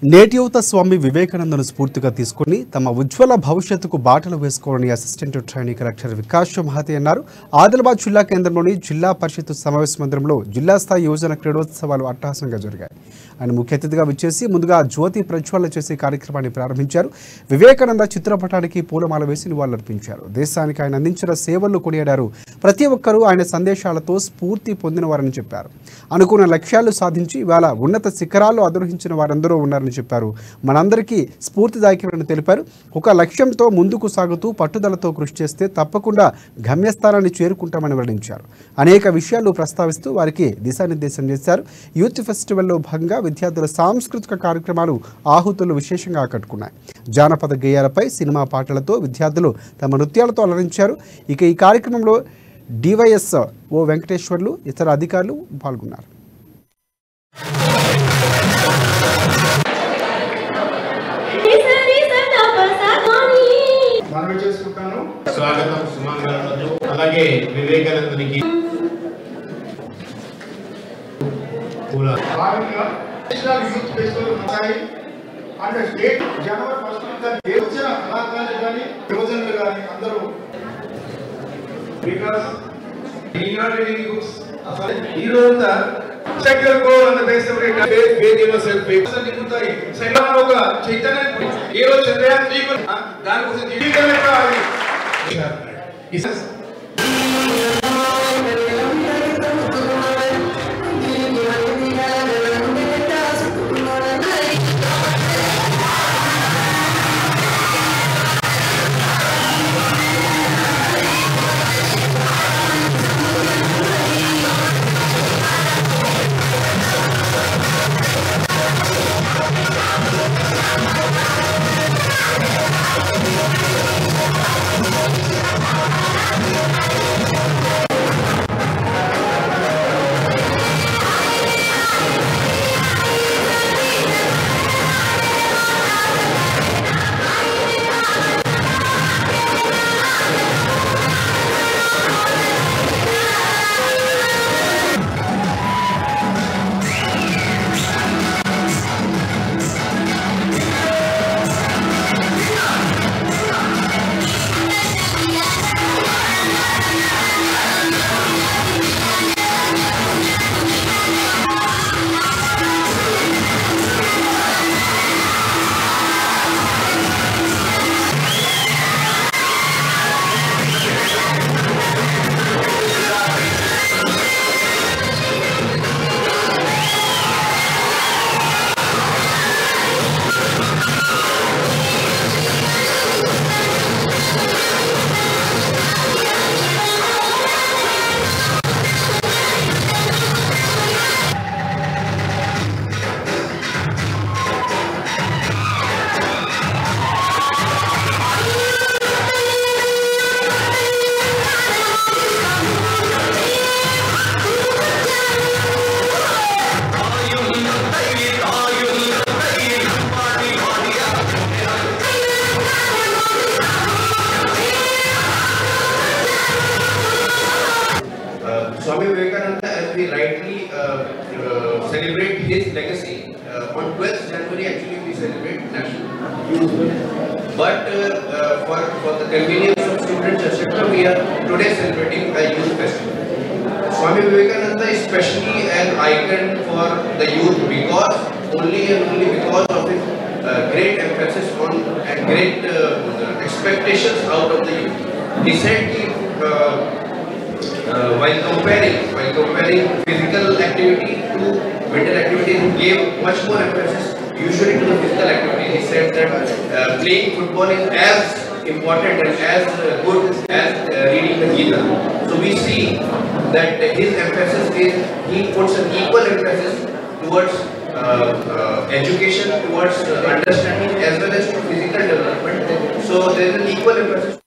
నేటి యువత స్వామి వివేకానందను స్ఫూర్తిగా తీసుకుని తమ ఉజ్వల భవిష్యత్తుకు బాటలు వేసుకోవాలని assistant trainee collector Vikas Mahathi అన్నారు. ఆదిలాబాద్ జిల్లా కేంద్రంలోని జిల్లా పరిషత్ సమావేశ మందిరంలో జిల్లా స్థాయి యువజన క్రీడోత్సవాలు అట్టహాసంగా జరిగాయి. ఆయన ముఖ్య అతిథిగా విచ్చేసి ముందుగా జ్యోతి ప్రజ్వలన చేసే కార్యక్రమాన్ని ప్రారంభించారు. వివేకానంద చిత్రపటానికి పూలమాల వేసి నివాళులర్పించారు. దేశానికి ఆయన అందించిన సేవలను కొనియాడారు. ప్రతి ఒక్కరూ ఆయన సందేశాలతో స్ఫూర్తి పొందినవారని చెప్పారు. అనుకున్న లక్ష్యాలు సాధించి ఇవాళ ఉన్నత శిఖరాల్లో అధిరోహించిన వారందరూ ఉన్నారని చెప్పారు. మనందరికీ స్ఫూర్తిదాయకమని తెలిపారు. ఒక లక్ష్యంతో ముందుకు సాగుతూ పట్టుదలతో కృషి చేస్తే తప్పకుండా గమ్యస్థానాన్ని చేరుకుంటామని వెల్లడించారు. అనేక విషయాలు ప్రస్తావిస్తూ వారికి దిశానిర్దేశం చేశారు. యూత్ ఫెస్టివల్లో భాగంగా విద్యార్థుల సాంస్కృతిక కార్యక్రమాలు ఆహుతులు విశేషంగా ఆకట్టుకున్నాయి. జానపద గేయాలపై సినిమా పాటలతో విద్యార్థులు తమ నృత్యాలతో అలరించారు. ఇక ఈ కార్యక్రమంలో డివైఎస్ ఓ వెంకటేశ్వర్లు ఇతర అధికారులు పాల్గొన్నారు. స్వాగతం సుమాంగళతో అలాగే వివేకానందునికి భాగంగా నేషనల్ యూత్ ఫెస్టివల్ ఉంటాయి. అంటే స్టేట్ జనవరి 1 వచ్చిన కళాకారులు కానీ యువజనులు కానీ అందరూ బికాస్ ఈ రోజంతా సెక్యులర్ గోల్ అన్న బేసిక్ ఒక చైతన్యం ఈ రోజు చంద్రయాన్ 3 దానికోసం Swami Vivekananda, as we rightly celebrate his legacy, on 12th January actually we celebrate National Youth Day. But for the convenience of students etc., we are today celebrating a youth festival. Swami Vivekananda is especially an icon for the youth because only because of his great emphasis on and great expectations out of the youth. He said while comparing physical activity to mental activity, he gave much more emphasis usually to the physical activity. He said that playing football is as important and as good as reading the Gita. So we see that his emphasis is, he puts an equal emphasis towards education, towards understanding as well as to physical development. So there is an equal emphasis.